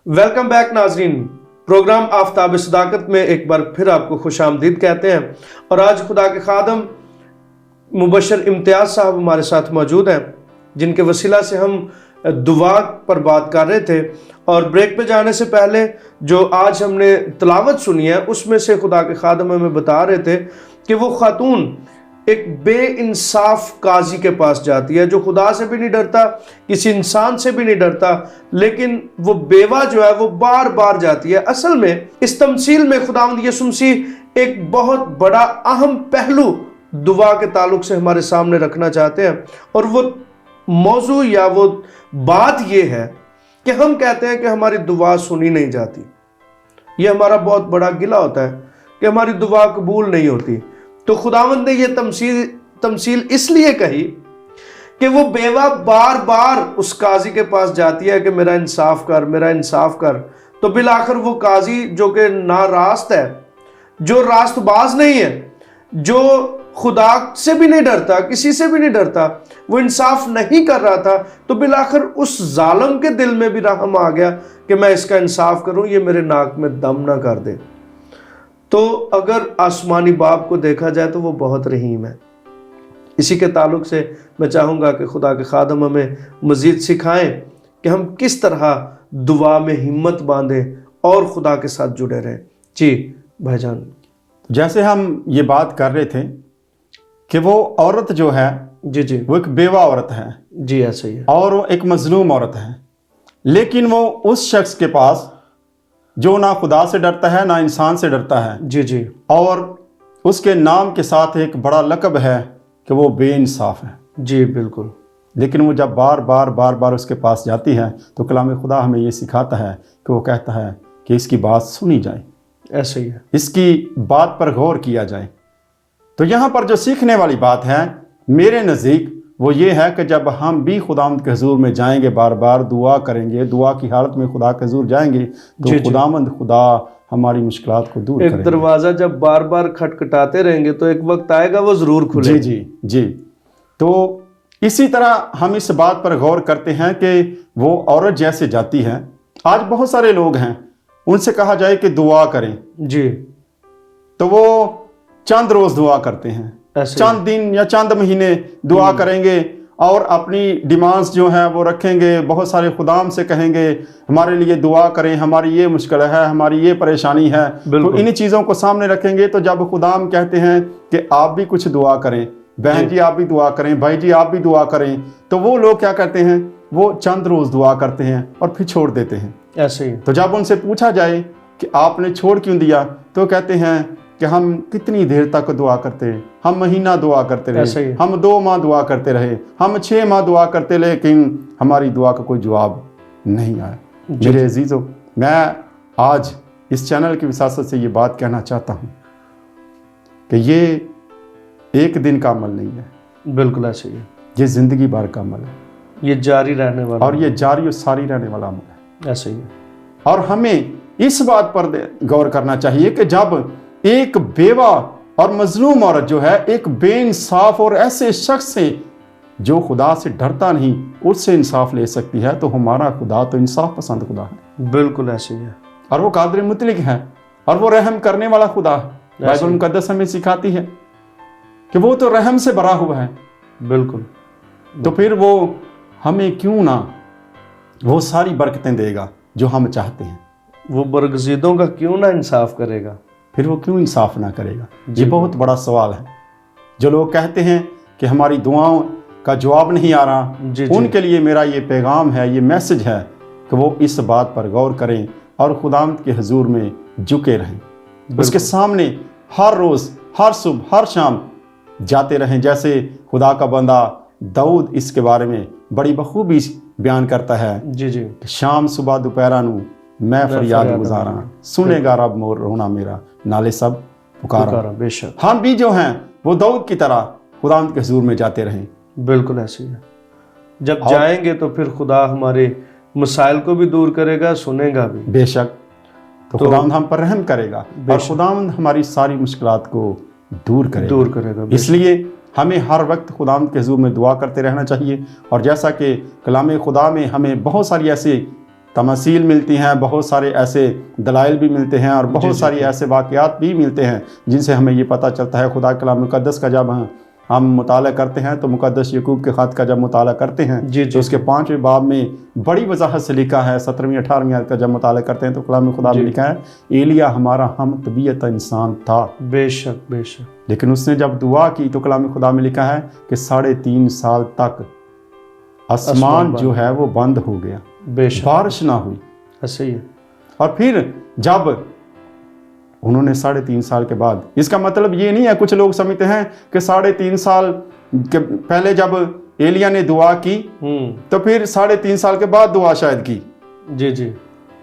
Welcome back नाजरीन। Programme Aftab सदाकत में एक बार फिर आपको खुश आमदीद कहते हैं। और आज खुदा के खादम मुबशर इम्तियाज़ साहब हमारे साथ मौजूद हैं, जिनके वसीला से हम दुआ पर बात कर रहे थे। और ब्रेक पे जाने से पहले जो आज हमने तिलावत सुनी है, उसमें से खुदा के खादम हमें बता रहे थे कि वो खातून एक बेइंसाफ काजी के पास जाती है, जो खुदा से भी नहीं डरता, किसी इंसान से भी नहीं डरता, लेकिन वो बेवा जो है वो बार बार जाती है। असल में इस तमसील में खुदावंद यीशु मसीह एक बहुत बड़ा अहम पहलू दुआ के ताल्लुक से हमारे सामने रखना चाहते हैं। और वो मौजू या वो बात ये है कि हम कहते हैं कि हमारी दुआ सुनी नहीं जाती। ये हमारा बहुत बड़ा गिला होता है कि हमारी दुआ कबूल नहीं होती। तो खुदावंद ने ये तमसील इसलिए कही कि वो बेवा बार बार उस काजी के पास जाती है कि मेरा इंसाफ कर, मेरा इंसाफ कर। तो बिलाखिर वो काजी जो कि नारास्त है, जो रास्तबाज नहीं है, जो खुदा से भी नहीं डरता, किसी से भी नहीं डरता, वो इंसाफ नहीं कर रहा था, तो बिलाखिर उस जालिम के दिल में भी रहम आ गया कि मैं इसका इंसाफ करूं, ये मेरे नाक में दम ना कर दे। तो अगर आसमानी बाप को देखा जाए तो वो बहुत रहीम है। इसी के ताल्लुक से मैं चाहूँगा कि खुदा के खादम हमें मज़ीद सिखाएं कि हम किस तरह दुआ में हिम्मत बांधें और खुदा के साथ जुड़े रहें। जी भाईजान, जैसे हम ये बात कर रहे थे कि वो औरत जो है जी वो एक बेवा औरत है, जी ऐसा ही है, और वो एक मजलूम औरत है, लेकिन वो उस शख्स के पास जो ना खुदा से डरता है ना इंसान से डरता है, जी और उसके नाम के साथ एक बड़ा लक़ब है कि वो बेइंसाफ है। जी बिल्कुल। लेकिन वो जब बार बार उसके पास जाती है तो कलाम खुदा हमें ये सिखाता है कि वो कहता है कि इसकी बात सुनी जाए, ऐसा ही है, इसकी बात पर गौर किया जाए। तो यहाँ पर जो सीखने वाली बात है मेरे नज़दीक वो ये है कि जब हम भी खुदावंद के हुजूर में जाएंगे, बार बार दुआ करेंगे, दुआ की हालत में खुदा के हुजूर जाएंगे, तो खुदावंद खुदा हमारी मुश्किलात को दूर करेंगे। एक दरवाज़ा जब बार बार खटखटाते रहेंगे तो एक वक्त आएगा वो ज़रूर खुलेगा। जी। तो इसी तरह हम इस बात पर गौर करते हैं कि वो औरत जैसे जाती है। आज बहुत सारे लोग हैं, उनसे कहा जाए कि दुआ करें जी, तो वो चंद रोज़ दुआ करते हैं, चंद दिन या चंद महीने दुआ करेंगे और अपनी डिमांड्स जो हैं वो रखेंगे, बहुत सारे खुदाम से कहेंगे हमारे लिए दुआ करें, हमारी ये मुश्किल है, हमारी ये परेशानी है। तो इन्हीं चीज़ों को सामने रखेंगे। तो जब खुदाम कहते हैं कि आप भी कुछ दुआ करें, बहन जी आप भी दुआ करें, भाई जी आप भी दुआ करें, तो वो लोग क्या करते हैं, वो चंद रोज़ दुआ करते हैं और फिर छोड़ देते हैं। ऐसे ही। तो जब उनसे पूछा जाए कि आपने छोड़ क्यों दिया, तो कहते हैं कि हम कितनी देर तक दुआ करते, हम महीना दुआ करते रहे, हम 2 माह दुआ करते रहे, हम 6 माह दुआ करते, लेकिन हमारी दुआ का कोई जवाब नहीं आया। मेरे अजीज़ों, मैं आज इस चैनल की विसासत से ये बात कहना चाहता हूँ कि ये एक दिन का अमल नहीं है, बिल्कुल ऐसे ही है, ये ज़िंदगी भर का अमल है, ये जारी रहने वाला, और ये जारी और सारी रहने वाला अमल है। ऐसे ही है। और हमें इस बात पर गौर करना चाहिए कि जब एक बेवा और मजलूम औरत जो है एक बेइंसाफ और ऐसे शख्स से जो खुदा से डरता नहीं उससे इंसाफ ले सकती है, तो हमारा खुदा तो इंसाफ पसंद खुदा है। बिल्कुल ऐसे ही है। और वो कादिर मुतलिक है और वो रहम करने वाला खुदा है। बाइबल मुकद्दस हमें सिखाती है कि वो तो रहम से भरा हुआ है। बिल्कुल। तो फिर वो हमें क्यों ना वो सारी बरकतें देगा जो हम चाहते हैं, वो बरगज़ीदों का क्यों ना इंसाफ करेगा, फिर वो क्यों इंसाफ ना करेगा? ये बहुत बड़ा सवाल है। जो लोग कहते हैं कि हमारी दुआओं का जवाब नहीं आ रहा, उनके लिए मेरा ये पैगाम है, ये मैसेज है कि वो इस बात पर गौर करें और खुदावंद के हुजूर में झुके रहें, उसके सामने हर रोज़, हर सुबह, हर शाम जाते रहें। जैसे खुदा का बंदा दाऊद इसके बारे में बड़ी बखूबी बयान करता है, जी, शाम सुबह दोपहरा नू मैं फरियाद गुजारा, सुनेगा रब मोर रोना मेरा, नाले सब पुकारा। बेशक हम भी जो हैं वो दाऊद की तरह खुदावंद के हुजूर में जाते रहें। बिल्कुल ऐसे ही है। जब जाएंगे तो फिर खुदा हमारे मसाइल को भी दूर करेगा, सुनेगा भी। बेशक। तो खुदावंद हम पर रहम करेगा और खुदावंद हमारी सारी मुश्किलात को दूर करेगा। इसलिए हमें हर वक्त खुदावंद के हुजूर में दुआ करते रहना चाहिए। और जैसा कि कलाम खुदा में हमें बहुत सारी ऐसी तमसील मिलती हैं, बहुत सारे ऐसे दलाइल भी मिलते हैं और बहुत सारी ऐसे वाक़यात भी मिलते हैं जिनसे हमें ये पता चलता है खुदा कलाम मुक़द्दस का जब हम मुताला करते हैं तो मुक़द्दस याकूब के ख़त का जब मुताला करते हैं तो उसके 5वें बाब में बड़ी वजाहत से लिखा है, 17वीं 18वीं आयत का जब मुताला करते हैं तो कलाम खुदा में लिखा है, एलिया हमारा हम तबीयत इंसान था। बेशक बेशक। लेकिन उसने जब दुआ की तो कलाम खुदा में लिखा है कि 3.5 साल तक आसमान जो है वो बंद हो गया, बारिश ना हुई। ऐसे ही है। और फिर जब उन्होंने 3.5 साल के बाद, इसका मतलब ये नहीं है, कुछ लोग समझते हैं कि 3.5 साल के पहले जब एलिया ने दुआ की तो फिर 3.5 साल के बाद दुआ शायद की। जी जी,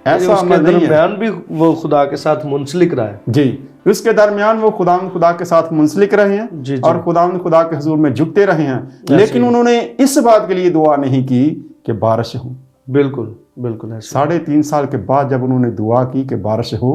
ऐसा उसके दरमियान भी वो खुदा के साथ मुंसलिक रहा है। जी, उसके दरमियान वो खुदा के साथ मुंसलिक रहे हैं जी, जी। और खुदा के हुजूर में झुकते रहे हैं, लेकिन उन्होंने इस बात के लिए दुआ नहीं की कि बारिश हो। बिल्कुल बिल्कुल ऐसे। 3.5 साल के बाद जब उन्होंने दुआ की कि बारिश हो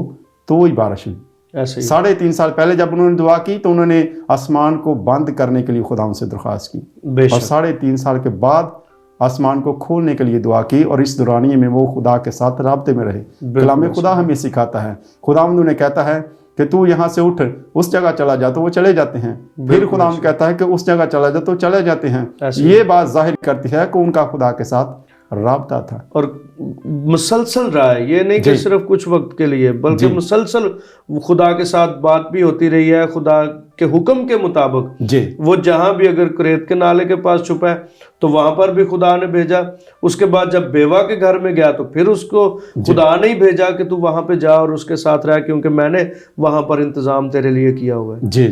तो ही बारिश हुई। ऐसे ही 3.5 साल पहले जब उन्होंने दुआ की तो उन्होंने आसमान को बंद करने के लिए खुदा से दरख्वास्त की, और 3.5 साल के बाद आसमान को खोलने के लिए दुआ की, और इस दौरानिए में वो खुदा के साथ राब्ते में रहे। कलाम खुदा हमें सिखाता है, खुदावंद उन्हें कहता है कि तू यहाँ से उठ, उस जगह चला जा, तो वो चले जाते हैं। फिर खुदावंद कहता है कि उस जगह चला जा, तो चले जाते हैं। ये बात जाहिर करती है कि उनका खुदा के साथ राब्ता था और मुसलसल रहा है। ये नहीं कि सिर्फ कुछ वक्त के लिए, बल्कि मुसलसल खुदा के साथ बात भी होती रही है। खुदा के हुक्म के मुताबिक वो जहां भी, अगर कुरैत के नाले के पास छुपा है तो वहां पर भी खुदा ने भेजा। उसके बाद जब बेवा के घर में गया तो फिर उसको खुदा ने ही भेजा कि तू वहां पे जा और उसके साथ रह, क्योंकि मैंने वहां पर इंतजाम तेरे लिए किया हुआ है। जी।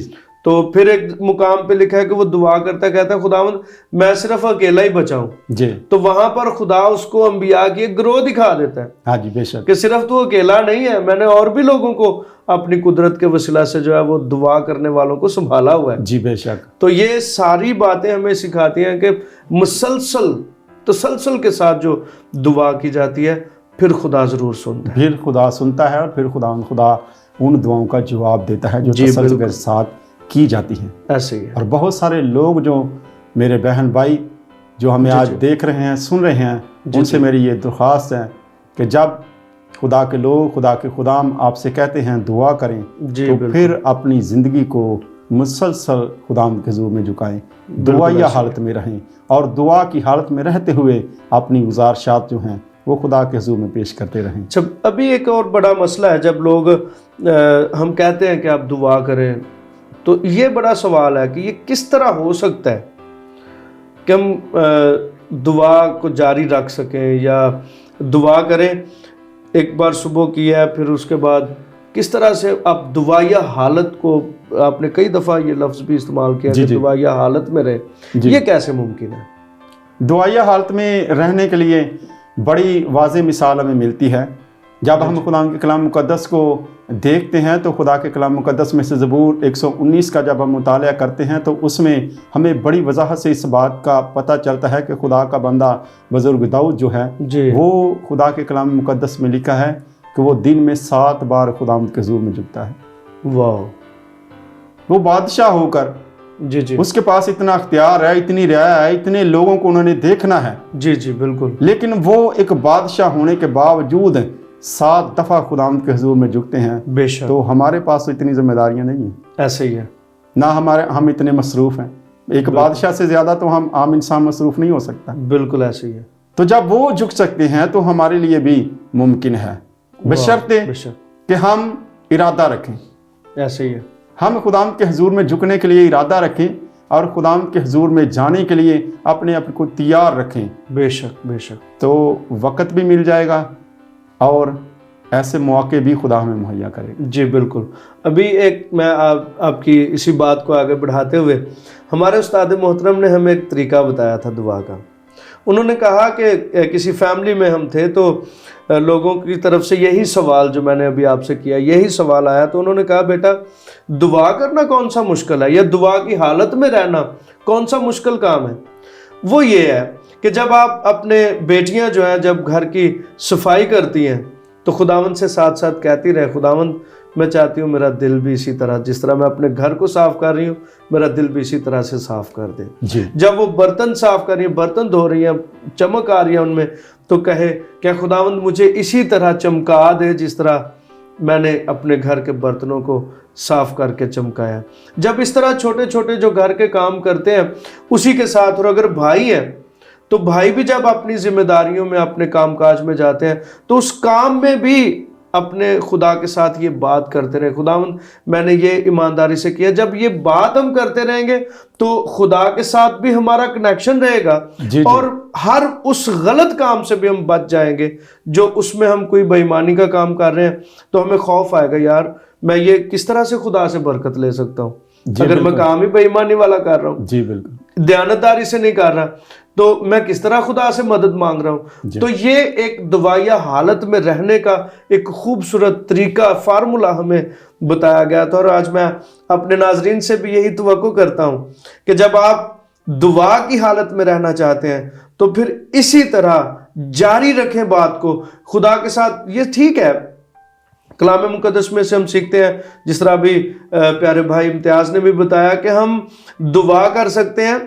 तो फिर एक मुकाम पे लिखा है कि वो दुआ करता, कहता है खुदावंद मैं सिर्फ अकेला ही बचाऊं। जी। तो वहां पर खुदा उसको अंबिया की एक ग्रोह दिखा देता है। हाँ जी, बेशक, कि सिर्फ तू अकेला नहीं है, मैंने और भी लोगों को अपनी कुदरत के वसीला से जो है वो दुआ करने वालों को संभाला हुआ है। जी बेशक। तो ये सारी बातें हमें सिखाती हैं कि तसलसल के साथ जो दुआ की जाती है फिर खुदा जरूर सुनता है। फिर खुदा सुनता है और फिर खुदा उन दुआओं का जवाब देता है जो तसल्सल के साथ की जाती हैं। ऐसे ही है। और बहुत सारे लोग जो मेरे बहन भाई जो हमें आज देख रहे हैं, सुन रहे हैं, उनसे मेरी ये दरख्वास्त है कि जब खुदा के लोग, खुदा के खुदाम आपसे कहते हैं दुआ करें, तो फिर अपनी ज़िंदगी को मुसलसल खुदाम के हुजूर में झुकाएं, दुआया हालत में रहें, और दुआ की हालत में रहते हुए अपनी गुजारिशात जो हैं वो खुदा के हुजूर में पेश करते रहें। जब अभी एक और बड़ा मसला है, जब लोग हम कहते हैं कि आप दुआ करें, तो ये बड़ा सवाल है कि ये किस तरह हो सकता है कि हम दुआ को जारी रख सकें या दुआ करें। एक बार सुबह किया है, फिर उसके बाद किस तरह से आप दुआया हालत को, आपने कई दफ़ा ये लफ्ज़ भी इस्तेमाल किया कि दुआया हालत में रहे, ये कैसे मुमकिन है? दुआया हालत में रहने के लिए बड़ी वाज़ेह मिसाल हमें मिलती है। जब हम खुदा के कलाम मुक़द्दस को देखते हैं तो खुदा के कलाम मुक़द्दस में से ज़बूर 119 का जब हम मुताला करते हैं तो उसमें हमें बड़ी वजाहत से इस बात का पता चलता है कि खुदा का बंदा बुज़ुर्ग दाऊद जो है वो खुदा के कलाम मुक़द्दस में लिखा है कि वो दिन में 7 बार खुदावंद के हुजूर में झुकता है। वाह! वो बादशाह होकर, जी, उसके पास इतना अख्तियार है, इतनी रियाया है, इतने लोगों को उन्होंने देखना है। जी बिल्कुल। लेकिन वो एक बादशाह होने के बावजूद 7 दफ़ा खुदावंद के हुजूर में झुकते हैं। बेशक। तो हमारे पास तो इतनी जिम्मेदारियां नहीं हैं। ऐसे ही है ना, हम इतने मसरूफ़ हैं। एक बादशाह से ज़्यादा तो हम आम इंसान मसरूफ़ नहीं हो सकता। बिल्कुल ऐसे ही है। तो जब वो झुक सकते हैं तो हमारे लिए भी मुमकिन है, बशर्ते कि हम इरादा रखें। ऐसे ही है। हम खुदावंद के हुजूर में झुकने के लिए इरादा रखें और खुदावंद के हुजूर में जाने के लिए अपने आप को तैयार रखें। बेशक। तो वक़्त भी मिल जाएगा और ऐसे मौके भी खुदा हमें मुहैया करेगा। जी बिल्कुल। अभी एक मैं आपकी इसी बात को आगे बढ़ाते हुए, हमारे उस्ताद मोहतरम ने हमें एक तरीका बताया था दुआ का। उन्होंने कहा कि किसी फैमिली में हम थे तो लोगों की तरफ से यही सवाल जो मैंने अभी आपसे किया, यही सवाल आया। तो उन्होंने कहा बेटा दुआ करना कौन सा मुश्किल है, या दुआ की हालत में रहना कौन सा मुश्किल काम है। वो ये है कि जब आप अपने बेटियां जो हैं जब घर की सफाई करती हैं तो खुदावंद से साथ साथ कहती रहे, खुदावंद میں چاہتی ہوں میرا دل بھی اسی طرح، جس طرح میں اپنے گھر کو صاف کر رہی ہوں، میرا دل بھی اسی طرح سے صاف کر دے۔ جب وہ برتن صاف کر رہی ہیں، برتن دھو رہی ہیں، چمک آ رہی ہے ان میں، تو کہے کہ خداوند مجھے اسی طرح چمکا دے جس طرح میں نے اپنے گھر کے برتنوں کو صاف کر کے چمکایا۔ جب اس طرح چھوٹے چھوٹے جو گھر کے کام کرتے ہیں اسی کے ساتھ، اور اگر بھائی ہیں تو بھائی بھی جب اپنی ذمہ داریوں میں، اپنے کام کاج میں جاتے ہیں تو اس کام میں بھی اپنے خدا کے ساتھ یہ بات کرتے رہے، خداوند میں نے یہ ایمانداری سے کیا۔ جب یہ بات ہم کرتے رہیں گے تو خدا کے ساتھ بھی ہمارا کنیکشن رہے گا، اور ہر اس غلط کام سے بھی ہم بچ جائیں گے جو اس میں ہم کوئی بے ایمانی کا کام کر رہے ہیں، تو ہمیں خوف آئے گا، یار میں یہ کس طرح سے خدا سے برکت لے سکتا ہوں اگر میں کام ہی بے ایمانی والا کر رہا ہوں، دیانتداری سے نہیں کر رہا، تو میں کس طرح خدا سے مدد مانگ رہا ہوں۔ تو یہ ایک دعائیہ حالت میں رہنے کا ایک خوبصورت طریقہ، فارمولہ ہمیں بتایا گیا تھا، اور آج میں اپنے ناظرین سے بھی یہی توقع کرتا ہوں کہ جب آپ دعا کی حالت میں رہنا چاہتے ہیں تو پھر اسی طرح جاری رکھیں بات کو خدا کے ساتھ۔ یہ ٹھیک ہے، کلام مقدس میں سے ہم سیکھتے ہیں، جس طرح بھی پیارے بھائی امتیاز نے بھی بتایا، کہ ہم دعا کر سکتے ہیں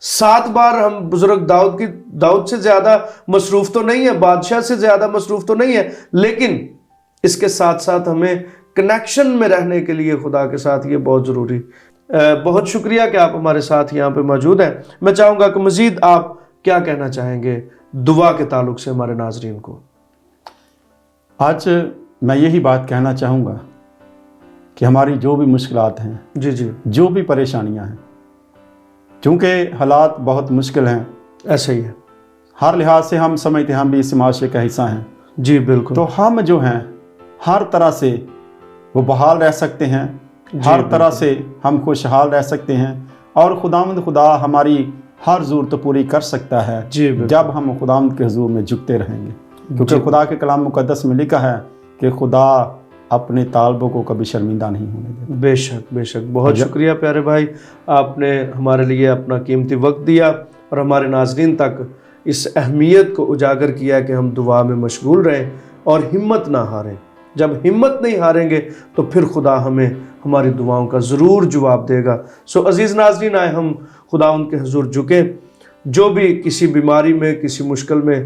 7 بار۔ ہم بزرگ داؤد سے زیادہ مصروف تو نہیں ہے، بادشاہ سے زیادہ مصروف تو نہیں ہے، لیکن اس کے ساتھ ساتھ ہمیں کنیکشن میں رہنے کے لیے خدا کے ساتھ یہ بہت ضروری۔ بہت شکریہ کہ آپ ہمارے ساتھ یہاں پہ موجود ہیں۔ میں چاہوں گا کہ مزید آپ کیا کہنا چاہیں گے دعا کے تعلق سے ہمارے ناظرین کو؟ آج میں یہی بات کہنا چاہوں گا کہ ہماری جو بھی مشکلات ہیں، جو بھی پریشانیاں ہیں، چونکہ حالات بہت مشکل ہیں، ایسا ہی ہے، ہر لحاظ سے ہم سمجھتے ہیں ہم بھی اس معاشرے کا حصہ ہیں، بالکل، تو ہم جو ہیں ہر طرح سے وہ بحال رہ سکتے ہیں، ہر طرح سے ہم خوشحال رہ سکتے ہیں، اور خداوند خدا ہماری ہر ضرورت پوری کر سکتا ہے جب ہم خداوند کے حضور میں جھکتے رہیں گے، کیونکہ خدا کے کلام مقدس میں لکھا ہے کہ خدا اپنے طالبوں کو کبھی شرمندہ نہیں ہونے دیتا۔ بے شک بے شک، بہت شکریہ پیارے بھائی، آپ نے ہمارے لیے اپنا قیمتی وقت دیا اور ہمارے ناظرین تک اس اہمیت کو اجاگر کیا کہ ہم دعا میں مشغول رہیں اور ہمت نہ ہاریں۔ جب ہمت نہیں ہاریں گے تو پھر خدا ہمیں ہماری دعاؤں کا ضرور جواب دے گا۔ سو عزیز ناظرین، آئے ہم خدا ان کے حضور جھکیں، جو بھی کسی بیماری میں، کسی مشکل میں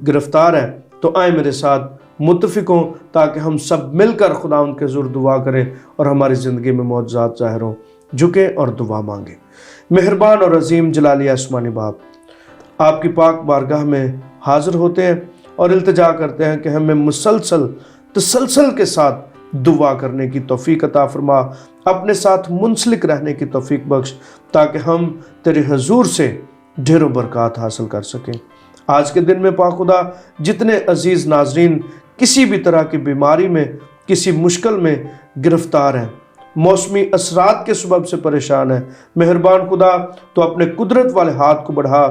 گرفتار ہے، تو آئیں میرے ساتھ متفق ہوں تاکہ ہم سب مل کر خدا ان کے حضور دعا کریں اور ہماری زندگی میں معجزات ظاہر ہوں۔ جھکیں اور دعا مانگیں۔ مہربان اور عظیم جلالی آسمانی باپ، آپ کی پاک بارگاہ میں حاضر ہوتے ہیں اور التجا کرتے ہیں کہ ہمیں تسلسل کے ساتھ دعا کرنے کی توفیق عطا فرما، اپنے ساتھ منسلک رہنے کی توفیق بخش، تاکہ ہم تیرے حضور سے ڈھیروں برکات حاصل کر سکیں۔ آج کے دن میں پاک خدا، جتنے عزیز ناظرین کسی بھی طرح کی بیماری میں، کسی مشکل میں گرفتار ہیں، موسمی اثرات کے سبب سے پریشان ہیں، مہربان خدا تو اپنے قدرت والے ہاتھ کو بڑھا،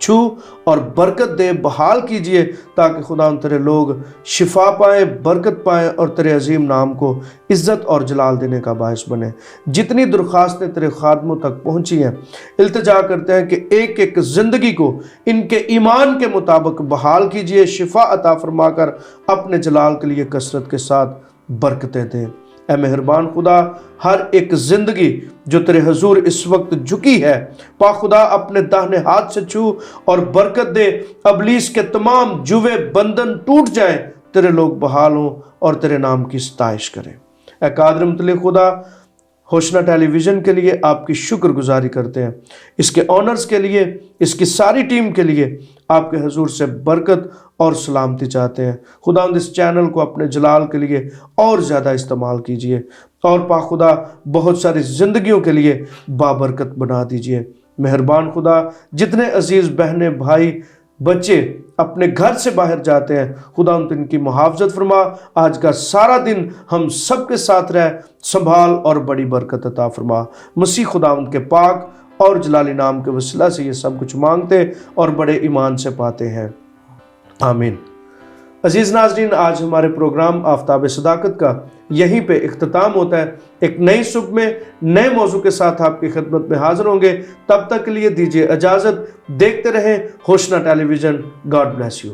چھو اور برکت دے، بحال کیجئے، تاکہ خدا تیرے لوگ شفا پائیں، برکت پائیں اور تیرے عظیم نام کو عزت اور جلال دینے کا باعث بنے۔ جتنی درخواستیں تیرے خادموں تک پہنچی ہیں، التجا کرتے ہیں کہ ایک ایک زندگی کو ان کے ایمان کے مطابق بحال کیجئے، شفا عطا فرما کر اپنے جلال کے لیے کثرت کے ساتھ برکتیں دیں۔ اے مہربان خدا، ہر ایک زندگی جو تیرے حضور اس وقت جھکی ہے، پاک خدا اپنے داہنے ہاتھ سے چھو اور برکت دے، ابلیس کے تمام جوے بندن ٹوٹ جائیں، تیرے لوگ بحال ہوں اور تیرے نام کی ستائش کریں۔ اے قادر مطلق خدا، ہوشنا ٹیلی ویژن کے لیے آپ کی شکر گزاری کرتے ہیں، اس کے آنرز کے لیے، اس کی ساری ٹیم کے لیے آپ کے حضور سے برکت اور سلامتی چاہتے ہیں۔ خدا اس چینل کو اپنے جلال کے لیے اور زیادہ استعمال کیجئے، اور پاک خدا بہت ساری زندگیوں کے لیے بابرکت بنا دیجئے۔ مہربان خدا، جتنے عزیز بہنیں، بھائی، بچے اپنے گھر سے باہر جاتے ہیں، خدا ان کی محافظت فرما، آج کا سارا دن ہم سب کے ساتھ رہ، سنبھال اور بڑی برکت عطا فرما۔ مسیح خدا ان کے پاک اور جلالی نام کے وسیلہ سے یہ سب کچھ مانگتے اور بڑے ایمان سے پاتے ہیں، آمین۔ عزیز ناظرین، آج ہمارے پروگرام آفتاب صداقت کا یہیں پہ اختتام ہوتا ہے۔ ایک نئی صبح میں نئے موضوع کے ساتھ آپ کی خدمت میں حاضر ہوں گے، تب تک کے لیے دیجیے اجازت۔ دیکھتے رہیں ہوشنا ٹیلی ویژن۔ God bless you.